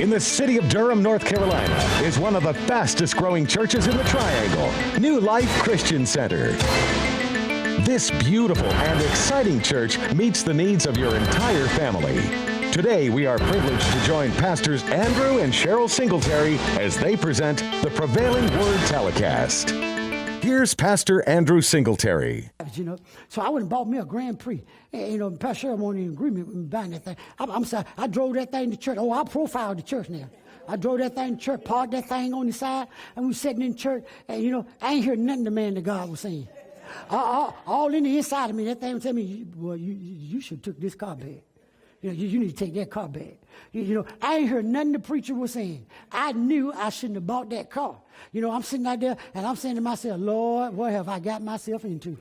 In the city of Durham, North Carolina, is one of the fastest growing churches in the Triangle, New Life Christian Center. This beautiful and exciting church meets the needs of your entire family. Today, we are privileged to join Pastors Andrew and Cheryl Singletary as they present the Prevailing Word Telecast. Here's Pastor Andrew Singletary. So I went and bought me a Grand Prix. And, Pastor Cheryl wasn't in agreement with me buying that thing. I'm sorry, I drove that thing to church. Oh, I profiled the church now. I drove that thing to church, parked that thing on the side, and we sitting in church. And, I ain't heard nothing the man that God was saying. All in the inside of me, that thing was telling me, well, you should have took this car back. You need to take that car back. I ain't heard nothing the preacher was saying. I knew I shouldn't have bought that car. I'm sitting out there, and I'm saying to myself, Lord, what have I got myself into?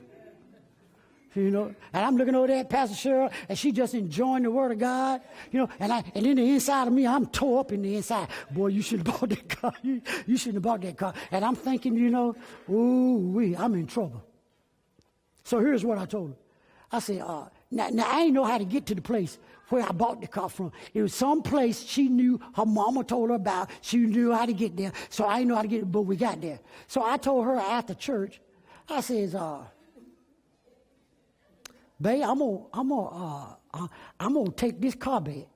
And I'm looking over there at Pastor Cheryl, and she just enjoying the Word of God. And in the inside of me, I'm tore up in the inside. Boy, you should have bought that car. You shouldn't have bought that car. And I'm thinking, ooh-wee, I'm in trouble. So here's what I told her. I said, now I ain't know how to get to the place where I bought the car from. It was some place she knew her mama told her about. She knew how to get there. So I didn't know how to get it, but we got there. So I told her after church, I says, babe, I'm gonna take this car back.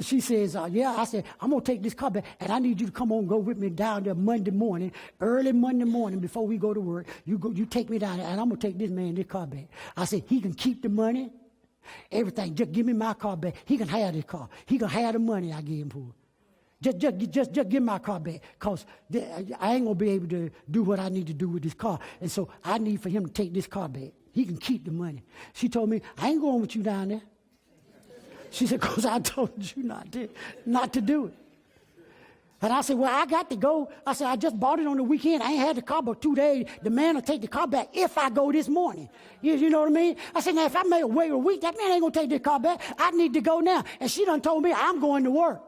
She says, yeah. I said, I'm going to take this car back, and I need you to come on and go with me down there Monday morning, early Monday morning before we go to work. You take me down there, and I'm going to take this man this car back. I said, he can keep the money, everything. Just give me my car back. He can have this car. He can have the money I gave him for it. Just give my car back, because I ain't going to be able to do what I need to do with this car. And so I need for him to take this car back. He can keep the money. She told me, I ain't going with you down there. She said, because I told you not to do it. And I said, well, I got to go. I said, I just bought it on the weekend. I ain't had the car but 2 days. The man will take the car back if I go this morning. You know what I mean? I said, now, if I wait a week, that man ain't going to take this car back. I need to go now. And she done told me I'm going to work.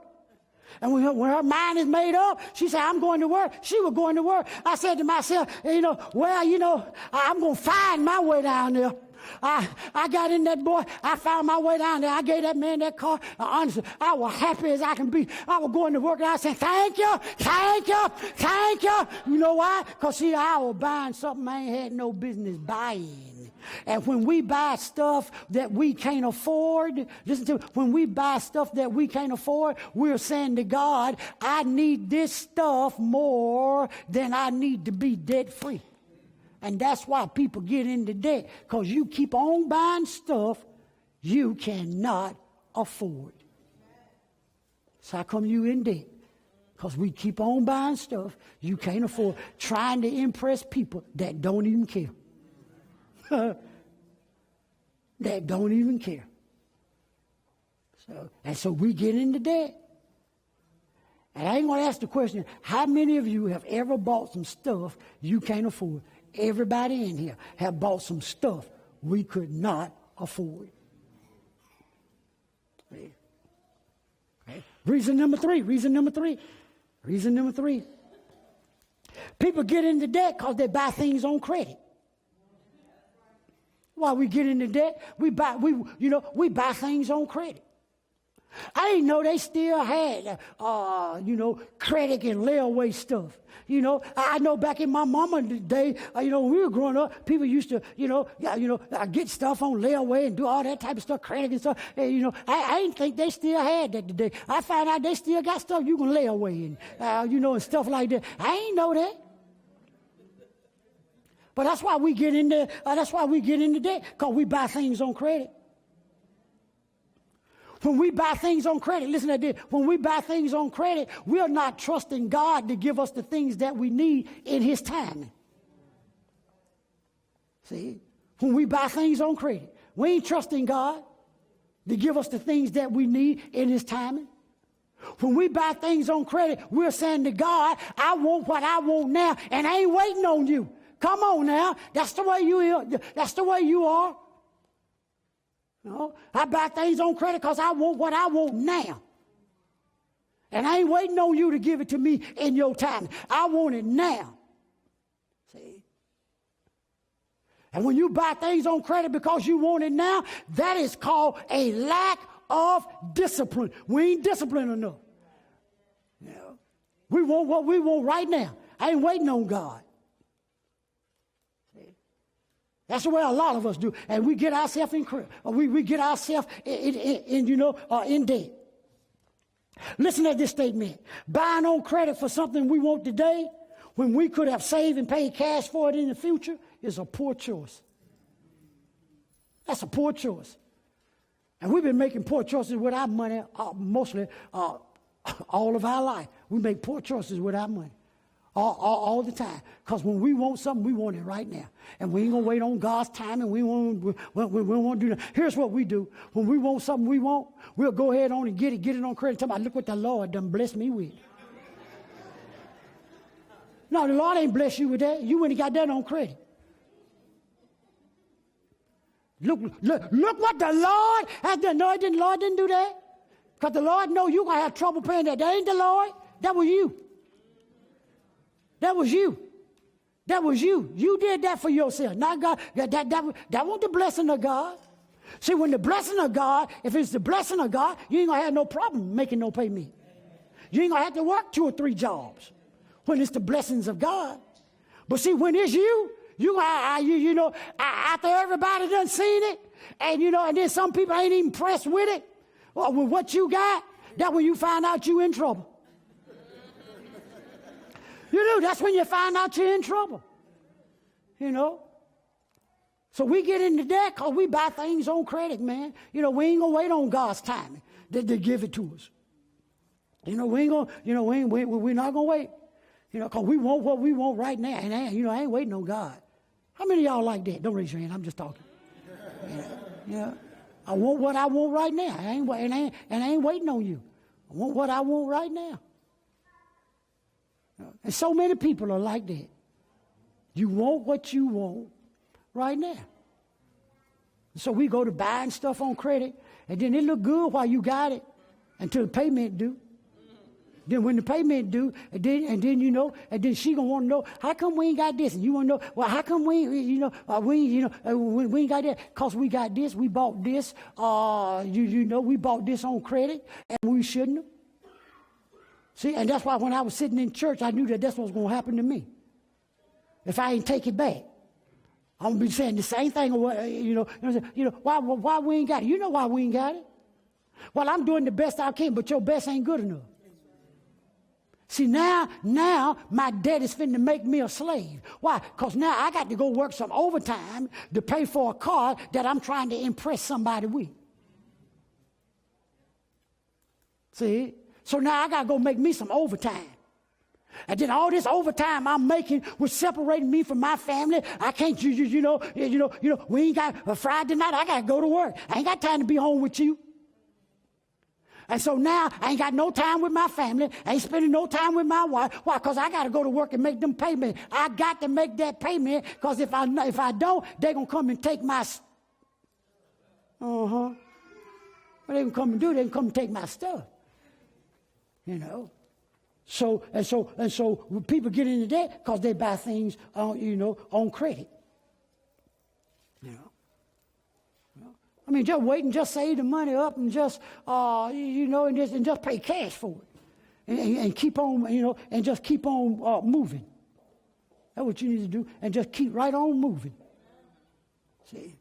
And when her mind is made up, she said, I'm going to work. She was going to work. I said to myself, I'm going to find my way down there. I got in that boy. I found my way down there. I gave that man that car. Honestly, I was happy as I can be. I was going to work, and I said, thank you, thank you, thank you. You know why? Because, see, I was buying something I ain't had no business buying. And when we buy stuff that we can't afford, listen to me, when we buy stuff that we can't afford, we're saying to God, I need this stuff more than I need to be debt-free. And that's why people get into debt, because you keep on buying stuff you cannot afford. So how come you in debt? Because we keep on buying stuff you can't afford, trying to impress people that don't even care. That don't even care. So we get into debt. And I ain't going to ask the question, how many of you have ever bought some stuff you can't afford? Everybody in here have bought some stuff we could not afford. Okay. Reason number three. People get into debt because they buy things on credit. Why we get into debt? We buy things on credit. I didn't know they still had, credit and layaway stuff. I know back in my mama's day, when we were growing up, people used to, get stuff on layaway and do all that type of stuff, credit and stuff. And, I didn't think they still had that today. I found out they still got stuff you can lay away and, and stuff like that. I ain't know that. But that's why we get into debt, because we buy things on credit. When we buy things on credit, listen to this. When we buy things on credit, we're not trusting God to give us the things that we need in His timing. See? When we buy things on credit, we ain't trusting God to give us the things that we need in His timing. When we buy things on credit, we're saying to God, I want what I want now, and I ain't waiting on you. Come on now. That's the way you are. I buy things on credit because I want what I want now. And I ain't waiting on you to give it to me in your time. I want it now. See? And when you buy things on credit because you want it now, that is called a lack of discipline. We ain't disciplined enough. You know, we want what we want right now. I ain't waiting on God. That's the way a lot of us do, and we get ourselves we get ourselves in debt. Listen to this statement: buying on credit for something we want today, when we could have saved and paid cash for it in the future, is a poor choice. That's a poor choice, and we've been making poor choices with our money mostly all of our life. We make poor choices with our money. All the time. Because when we want something, we want it right now. And we ain't going to wait on God's time, and we won't do that. Here's what we do. When we want something we'll go ahead on and get it on credit. Tell me, look what the Lord done blessed me with. No, the Lord ain't blessed you with that. You went and got that on credit. Look what the Lord has done. No, the Lord didn't do that. Because the Lord knows you're going to have trouble paying that. That ain't the Lord. That was you. That was you. That was you. You did that for yourself, not God. That wasn't the blessing of God. See, when the blessing of God, if it's the blessing of God, you ain't going to have no problem making no payment. You ain't going to have to work 2 or 3 jobs when it's the blessings of God. But see, when it's you after everybody done seen it, and and then some people ain't even impressed with it, or with what you got, that's when you find out you in trouble. You do. That's when you find out you're in trouble. So we get into debt because we buy things on credit, man. We ain't going to wait on God's timing to give it to us. We ain't going we're not going to wait. Because we want what we want right now. And I ain't waiting on God. How many of y'all like that? Don't raise your hand. I'm just talking. I want what I want right now. I ain't waiting on you. I want what I want right now. And so many people are like that. You want what you want right now. So we go to buying stuff on credit, and then it look good while you got it until the payment due. Then when the payment due, and then she gonna want to know, how come we ain't got this? And you want to know, well, how come we ain't got that? Cause we got this, we bought this, we bought this on credit, and we shouldn't have. See, and that's why when I was sitting in church, I knew that's what was going to happen to me. If I ain't take it back, I'm going to be saying the same thing. Why we ain't got it? You know why we ain't got it? Well, I'm doing the best I can, but your best ain't good enough. See, now my debt is finna make me a slave. Why? Because now I got to go work some overtime to pay for a car that I'm trying to impress somebody with. See? So now I got to go make me some overtime. And then all this overtime I'm making was separating me from my family. I can't, we ain't got a Friday night. I got to go to work. I ain't got time to be home with you. And so now I ain't got no time with my family. I ain't spending no time with my wife. Why? Because I got to go to work and make them payment. I got to make that payment because if I don't, they're going to come and take my What they going to come and do? They can come and take my stuff. So people get into debt because they buy things on credit. I mean, just wait and just save the money up and just and just pay cash for it, and keep on and just keep on moving. That's what you need to do, and just keep right on moving. See.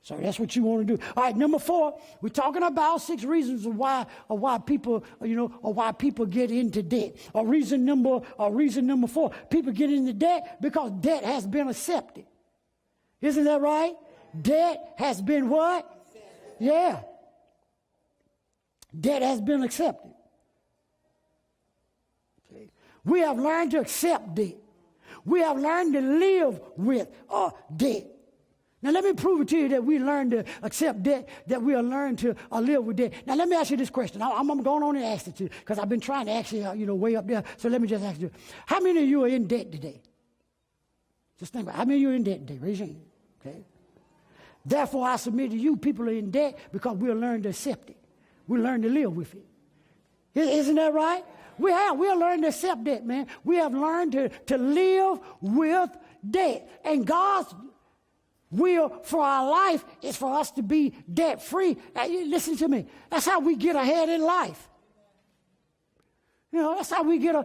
So that's what you want to do. All right, number 4, we're talking about 6 reasons of why people, why people get into debt. Reason number 4, people get into debt because debt has been accepted. Isn't that right? Debt has been what? Accepted. Yeah. Debt has been accepted. Okay. We have learned to accept debt. We have learned to live with debt. Now, let me prove it to you that we learn to accept debt, that we have learned to live with debt. Now, let me ask you this question. I'm going on and ask it to you because I've been trying to ask you, way up there. So let me just ask you, how many of you are in debt today? Just think about it. How many of you are in debt today? Raise your hand. Okay. Therefore, I submit to you, people are in debt because we have learned to accept it. We learn to live with it. Isn't that right? We have learned to accept debt, man. We have learned to live with debt. And God's will for our life is for us to be debt free. Listen to me. That's how we get ahead in life. You know, that's how we get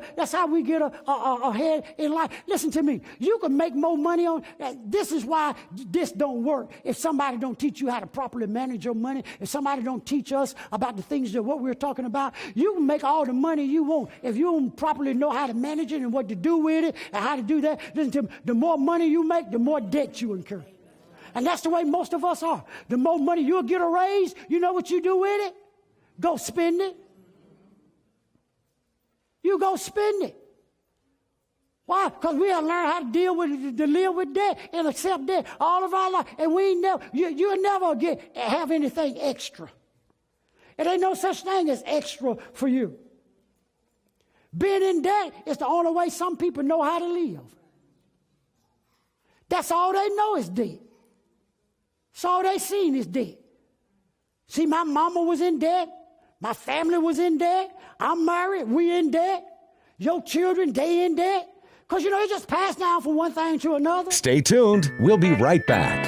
ahead in life. Listen to me. You can make more money on. This is why this don't work. If somebody don't teach you how to properly manage your money, if somebody don't teach us about the things that what we're talking about, you can make all the money you want. If you don't properly know how to manage it and what to do with it and how to do that, listen to me. The more money you make, the more debt you incur. And that's the way most of us are. The more money you'll get a raise, you know what you do with it? Go spend it. You go spend it. Why? Because we have learned how to deal with, to live with debt and accept debt all of our life. And we never, you'll never have anything extra. It ain't no such thing as extra for you. Being in debt is the only way some people know how to live. That's all they know is debt. That's all they seen is debt. See, my mama was in debt. My family was in debt. I'm married. We in debt. Your children, they in debt. Because, it just passed down from one thing to another. Stay tuned. We'll be right back.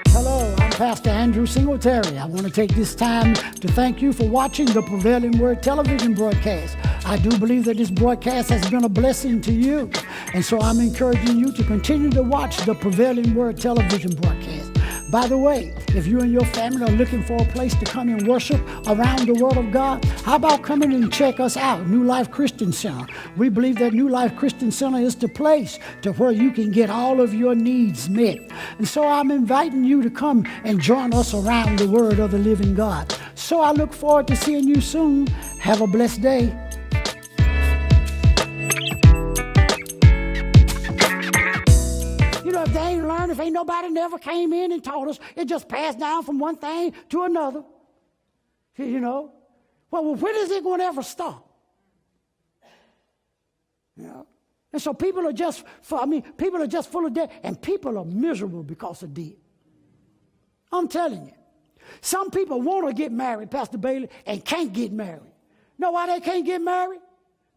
Hello, I'm Pastor Andrew Singletary. I want to take this time to thank you for watching the Prevailing Word television broadcast. I do believe that this broadcast has been a blessing to you. And so I'm encouraging you to continue to watch the Prevailing Word television broadcast. By the way, if you and your family are looking for a place to come and worship around the Word of God, how about coming and check us out, New Life Christian Center? We believe that New Life Christian Center is the place to where you can get all of your needs met. And so I'm inviting you to come and join us around the Word of the living God. So I look forward to seeing you soon. Have a blessed day. If they ain't learned, if ain't nobody never came in and taught us, it just passed down from one thing to another. Well, when is it going to ever stop? And so people are just full of debt, and people are miserable because of debt. I'm telling you. Some people want to get married, Pastor Bailey, and can't get married. Know why they can't get married?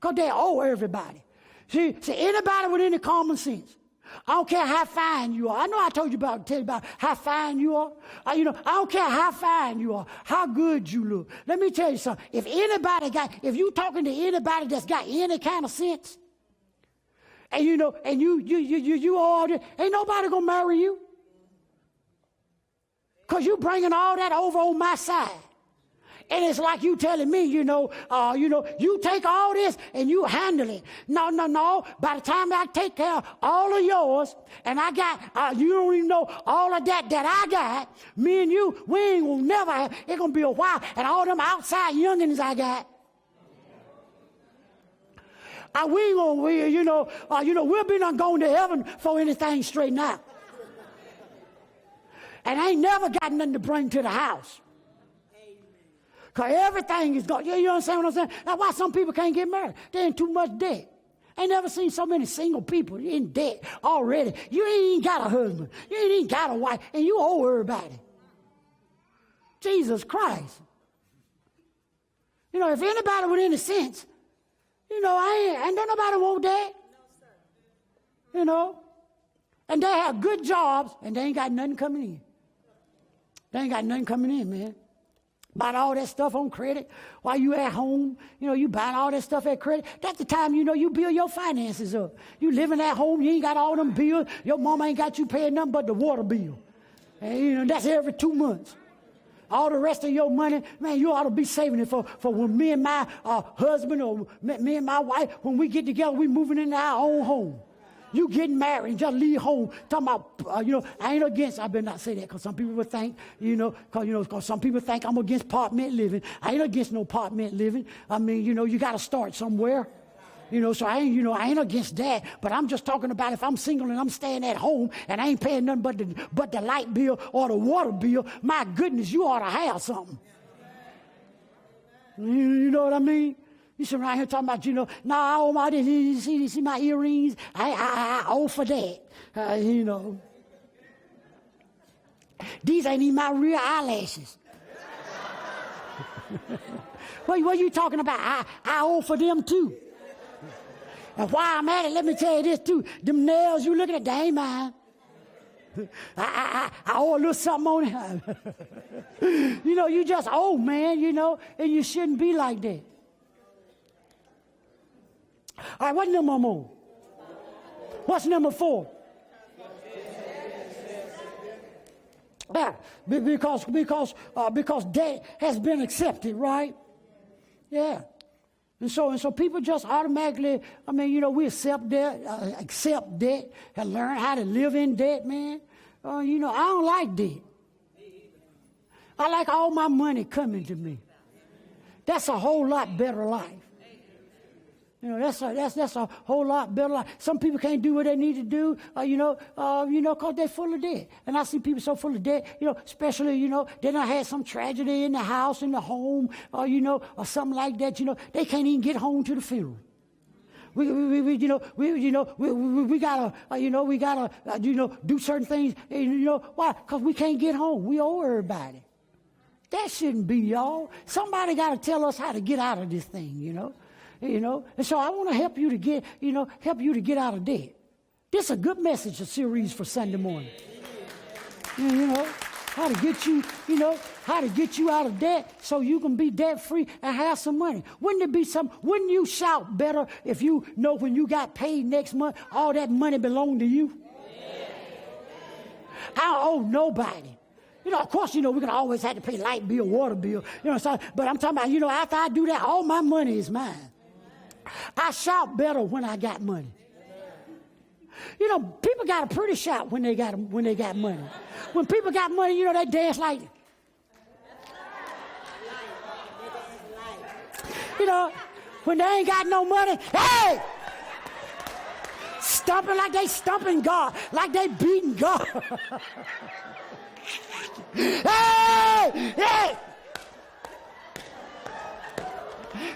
Because they owe everybody. See, anybody with any common sense. I don't care how fine you are. I know I tell you about how fine you are. I don't care how fine you are, how good you look. Let me tell you something. If you talking to anybody that's got any kind of sense, and you all this, ain't nobody gonna marry you, cause you bringing all that over on my side. And it's like you telling me, you take all this and you handle it. No. By the time I take care of all of yours, and I got, you don't even know all of that I got, me and you, we ain't gonna never have, it's gonna be a while. And all them outside youngins I got, we'll be done going to heaven for anything straightened out. And I ain't never got nothing to bring to the house. Because everything is gone. You understand what I'm saying? That's why some people can't get married. They're in too much debt. I ain't never seen so many single people in debt already. You ain't even got a husband. You ain't even got a wife. And you owe everybody. Jesus Christ. If anybody with any sense, ain't nobody want that. And they have good jobs, and they ain't got nothing coming in. They ain't got nothing coming in, man. Buying all that stuff on credit while you at home. You buying all that stuff at credit. That's the time, you build your finances up. You living at home, you ain't got all them bills. Your mama ain't got you paying nothing but the water bill. And that's every 2 months. All the rest of your money, man, you ought to be saving it for when me and my husband or me and my wife, when we get together, we moving into our own home. You getting married and just leave home. Talking about, I ain't against, I better not say that because some people would think, because some people think I'm against apartment living. I ain't against no apartment living. I mean, you got to start somewhere. So I ain't against that. But I'm just talking about if I'm single and I'm staying at home and I ain't paying nothing but the light bill or the water bill, my goodness, you ought to have something. You know what I mean? You sit around here talking about, I owe my this. You see my earrings? I owe for that. These ain't even my real eyelashes. What are you talking about? I owe for them too. And while I'm at it, let me tell you this too. Them nails you looking at, they ain't mine. I owe a little something on it. You know, you just old, man, you know, and you shouldn't be like that. All right, what's number one? What's number 4? Yeah, because debt has been accepted, right? Yeah. And so people just automatically, I mean, you know, we accept debt, and learn how to live in debt, man. You know, I don't like debt. I like all my money coming to me. That's a whole lot better life. You know, that's a whole lot better life. Some people can't do what they need to do, because they're full of debt. And I see people so full of debt, you know, especially, you know, they done had some tragedy in the house, in the home, or something like that. You know, they can't even get home to the funeral. We gotta do certain things. You know why? Because we can't get home. We owe everybody. That shouldn't be, y'all. Somebody got to tell us how to get out of this thing. You know, and so I want to help you to get out of debt. This is a good message, a series for Sunday morning. You know, how to get you out of debt so you can be debt free and have some money. Wouldn't you shout better if you know when you got paid next month, all that money belonged to you? I don't owe nobody. You know, of course, you know, we're going to always have to pay light bill, water bill, you know, but I'm talking about, you know, after I do that, all my money is mine. I shout better when I got money. You know, people got a pretty shout when they got money. When people got money, you know, they dance like, you know, when they ain't got no money, hey! Stomping like they stumping God, like they beating God. Hey! Hey!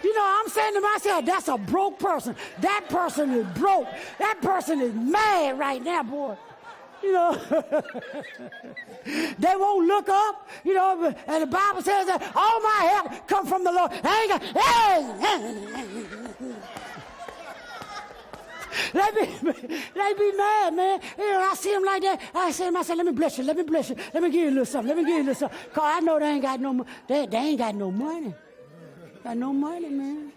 You know, I'm saying to myself, that's a broke person. That person is broke. That person is mad right now, boy. You know, they won't look up, you know, and the Bible says that all my help come from the Lord. They be mad, man. You know, I see them like that. I say to myself, let me bless you. Let me give you a little something. Because I know they ain't got no money. They ain't got no money. Got no money, man.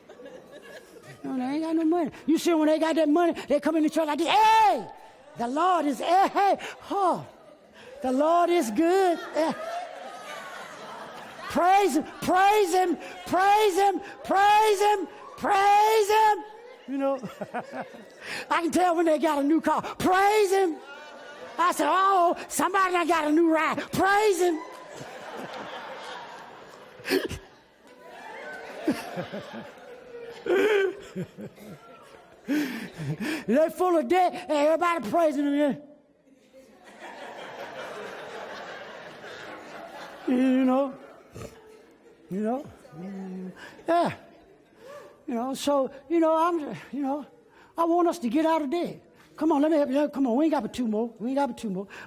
No, they ain't got no money. You see, when they got that money, they come in the church like this. Hey, the Lord is, the Lord is good. Praise him, praise him, praise him, praise him, praise him. You know, I can tell when they got a new car. Praise him. I said, oh, somebody done got a new ride. Praise him. They're full of debt, and everybody praising them. You know, yeah. You know, so I want us to get out of debt. Come on, let me help you. Come on, we ain't got but 2 more. All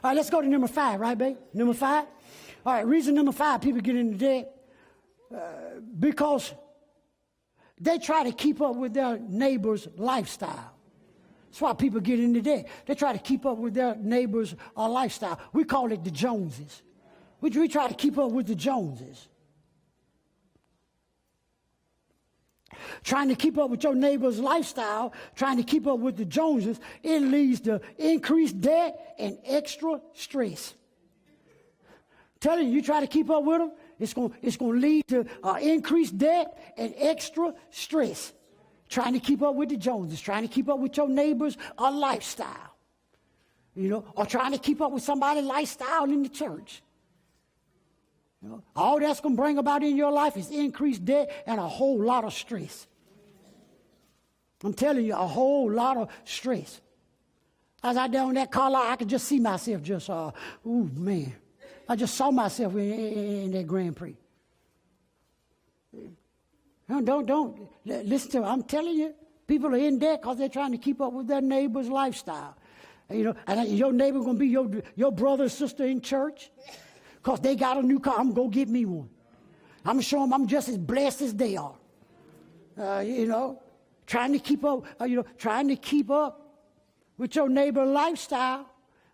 right, let's go to number 5, right, babe? Number 5. All right, reason number 5, people get into debt because they try to keep up with their neighbor's lifestyle. That's why people get into debt. They try to keep up with their neighbor's lifestyle. We call it the Joneses. We try to keep up with the Joneses. Trying to keep up with your neighbor's lifestyle, trying to keep up with the Joneses, it leads to increased debt and extra stress. Telling you try to keep up with them, it's going to lead to increased debt and extra stress. Trying to keep up with the Joneses, trying to keep up with your neighbor's lifestyle, you know, or trying to keep up with somebody's lifestyle in the church. You know, all that's going to bring about in your life is increased debt and a whole lot of stress. I'm telling you, a whole lot of stress. As I down that car lot, I could just see myself just, ooh, man. I just saw myself in that Grand Prix. Don't listen to me. I'm telling you, people are in debt because they're trying to keep up with their neighbor's lifestyle. You know, and your neighbor going to be your brother or sister in church because they got a new car. I'm going to get me one. I'm going to show them I'm just as blessed as they are. You know, trying to keep up, trying to keep up with your neighbor's lifestyle,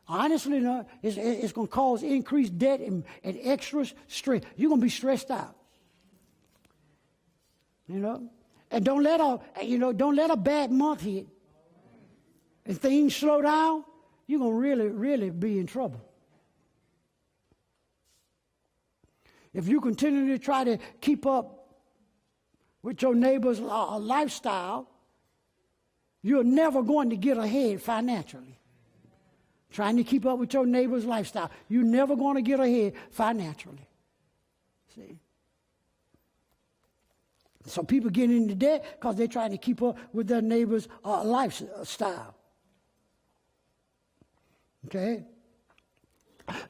honestly, no, it's going to cause increased debt and extra stress. You're going to be stressed out. And don't let a bad month hit. If things slow down, you're going to really, really be in trouble. If you continue to try to keep up with your neighbor's lifestyle, you're never going to get ahead financially. Trying to keep up with your neighbor's lifestyle, you're never going to get ahead financially. See? So people get into debt because they're trying to keep up with their neighbor's lifestyle. Okay?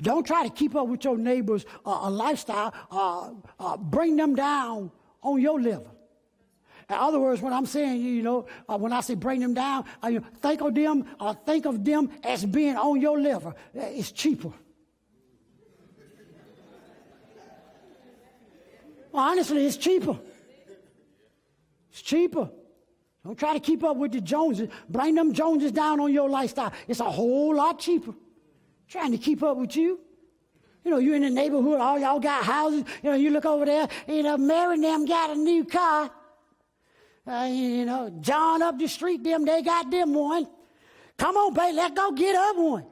Don't try to keep up with your neighbor's lifestyle. Bring them down on your level. In other words, what I'm saying, when I say bring them down, think of them as being on your level. It's cheaper. Honestly, it's cheaper. It's cheaper. Don't try to keep up with the Joneses. Bring them Joneses down on your lifestyle. It's a whole lot cheaper. Trying to keep up with you. You're in the neighborhood, all y'all got houses. You look over there, Mary and them got a new car. John up the street, they got them one. Come on, baby, let's go get up one.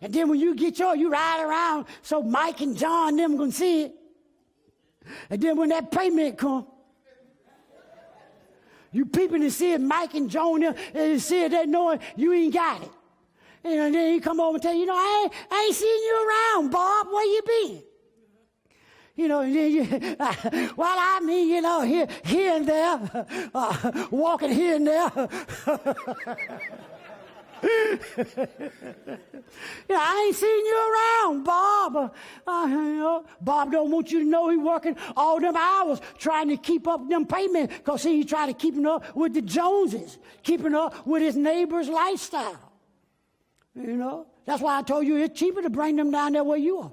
And then when you get yours, you ride around so Mike and John them can see it. And then when that payment come, you peeping to see it, Mike and John them, and see it, they knowing you ain't got it. And then he come over and tell you, I ain't seen you around, Bob. Where you been? Well, I mean, here and there, walking here and there. I ain't seen you around, Bob. Bob don't want you to know he's working all them hours trying to keep up them payments because he's trying to keep up with the Joneses, keeping up with his neighbor's lifestyle. That's why I told you it's cheaper to bring them down there where you are.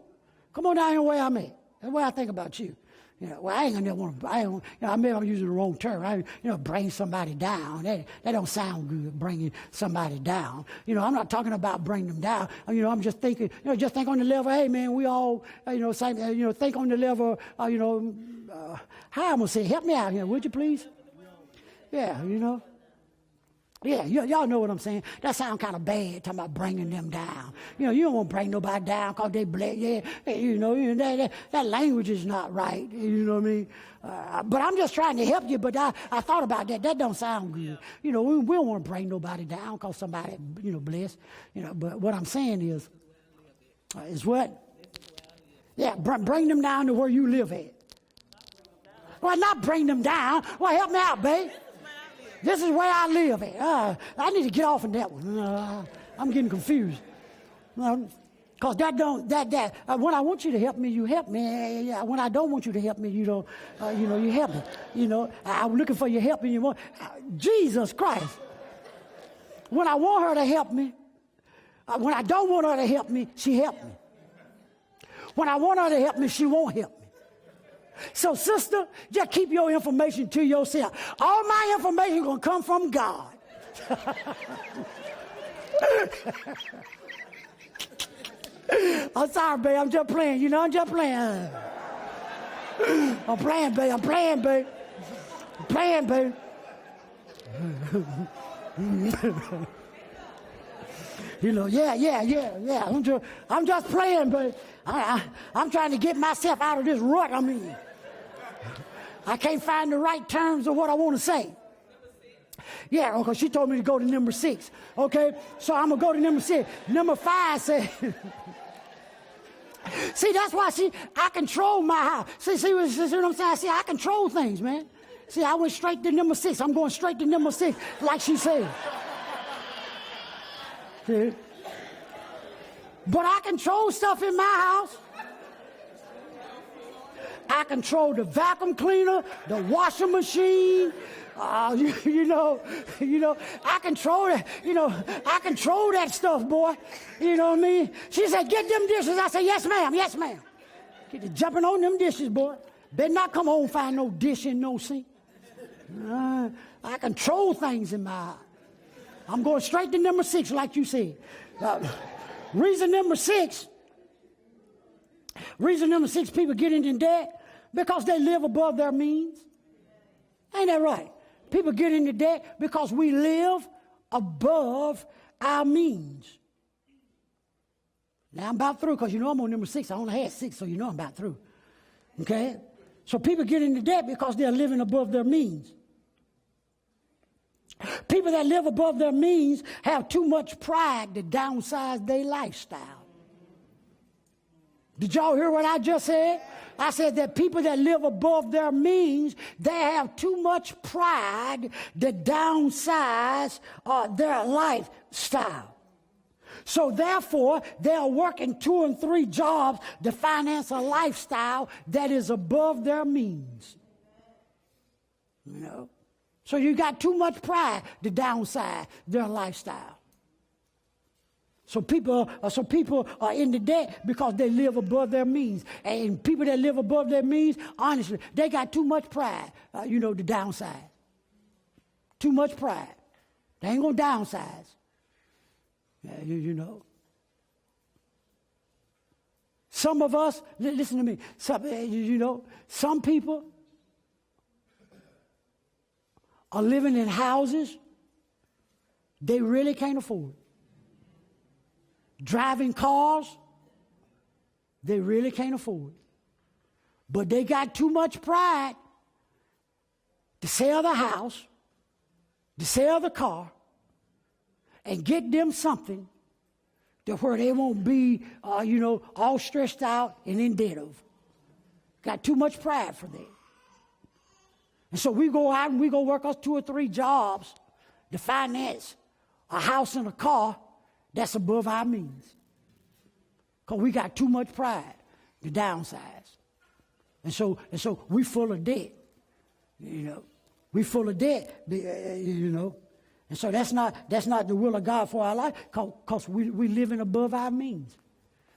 Come on down here where I'm at. That's the way I think about you. Well, I ain't gonna want to. Maybe I'm using the wrong term. Bring somebody down. That don't sound good. Bringing somebody down. I'm not talking about bringing them down. I'm just thinking. Just think on the level. Hey, man, we all. Same. Think on the level. How I'm gonna say? Help me out here, would you please? Yeah. Yeah, y'all know what I'm saying. That sounds kind of bad, talking about bringing them down. You don't want to bring nobody down because they black. Yeah, that language is not right. You know what I mean? But I'm just trying to help you, but I thought about that. That don't sound good. We don't want to bring nobody down because somebody, blessed. But what I'm saying is what? Yeah, bring them down to where you live at. Well, not bring them down. Well, help me out, babe. This is where I live at. I need to get off of that one. I'm getting confused. Because when I want you to help me, you help me. When I don't want you to help me, you don't. You help me. I'm looking for your help, and you want Jesus Christ. When I want her to help me, when I don't want her to help me, she help me. When I want her to help me, she won't help me. So, sister, just keep your information to yourself. All my information is going to come from God. I'm sorry, babe. I'm just playing. I'm just playing. I'm playing, babe. I'm playing, babe. I'm playing, babe. Yeah. I'm just playing, babe. I'm trying to get myself out of this rut I'm in. I can't find the right terms of what I want to say. Yeah, okay, she told me to go to number 6. Okay, so I'm going to go to number 6. Number 5 said, see, that's why, I control my house. See what I'm saying? See, I control things, man. See, I went straight to number 6. I'm going straight to number 6, like she said. See? But I control stuff in my house. I control the vacuum cleaner, the washing machine. I control that. I control that stuff, boy. You know what I mean? She said, "Get them dishes." I said, "Yes, ma'am. Yes, ma'am." Get to jumping on them dishes, boy. Better not come home and find no dish in no sink. I control things in my eye. I'm going straight to number 6, like you said. Reason number 6, people get into debt because they live above their means. Ain't that right? People get into debt because we live above our means. Now I'm about through, because you know I'm on number 6. I only had 6, so you know I'm about through. Okay? So people get into debt because they're living above their means. People that live above their means have too much pride to downsize their lifestyle. Did y'all hear what I just said? I said that people that live above their means, they have too much pride to downsize their lifestyle. So therefore, they are working 2 and 3 jobs to finance a lifestyle that is above their means. You know? So you got too much pride to downsize their lifestyle. So people are in the debt because they live above their means. And people that live above their means, honestly, they got too much pride, to downsize. Too much pride. They ain't going to downsize. You know. Some of us, listen to me, some people are living in houses they really can't afford. Driving cars they really can't afford. But they got too much pride to sell the house, to sell the car, and get them something to where they won't be, all stressed out and in debt of. Got too much pride for that. And so we go out and we go work us 2 or 3 jobs to finance a house and a car that's above our means. Because we got too much pride to downsize. And so we full of debt. We full of debt, And so that's not the will of God for our life, because we living above our means.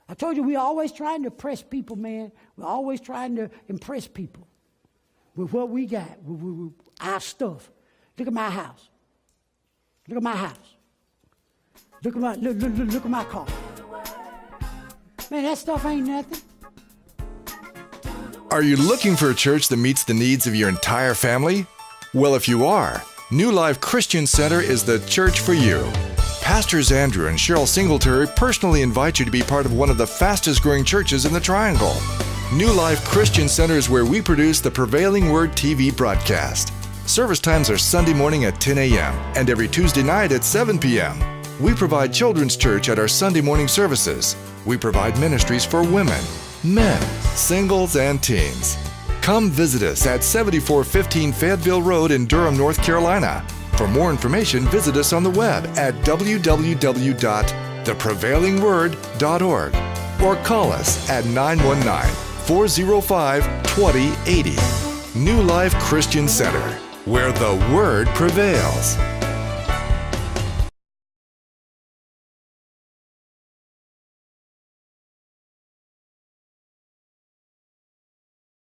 I told you, we're always trying to impress people, man. We're always trying to impress people with what we got, with our stuff. Look at my house. Look at my house. Look at my car. Man, that stuff ain't nothing. Are you looking for a church that meets the needs of your entire family? Well, if you are, New Life Christian Center is the church for you. Pastors Andrew and Cheryl Singletary personally invite you to be part of one of the fastest growing churches in the Triangle. New Life Christian Center is where we produce the Prevailing Word TV broadcast. Service times are Sunday morning at 10 a.m. and every Tuesday night at 7 p.m. We provide children's church at our Sunday morning services. We provide ministries for women, men, singles, and teens. Come visit us at 7415 Fayetteville Road in Durham, North Carolina. For more information, visit us on the web at www.theprevailingword.org or call us at 919-405-2080. New Life Christian Center, where the Word prevails.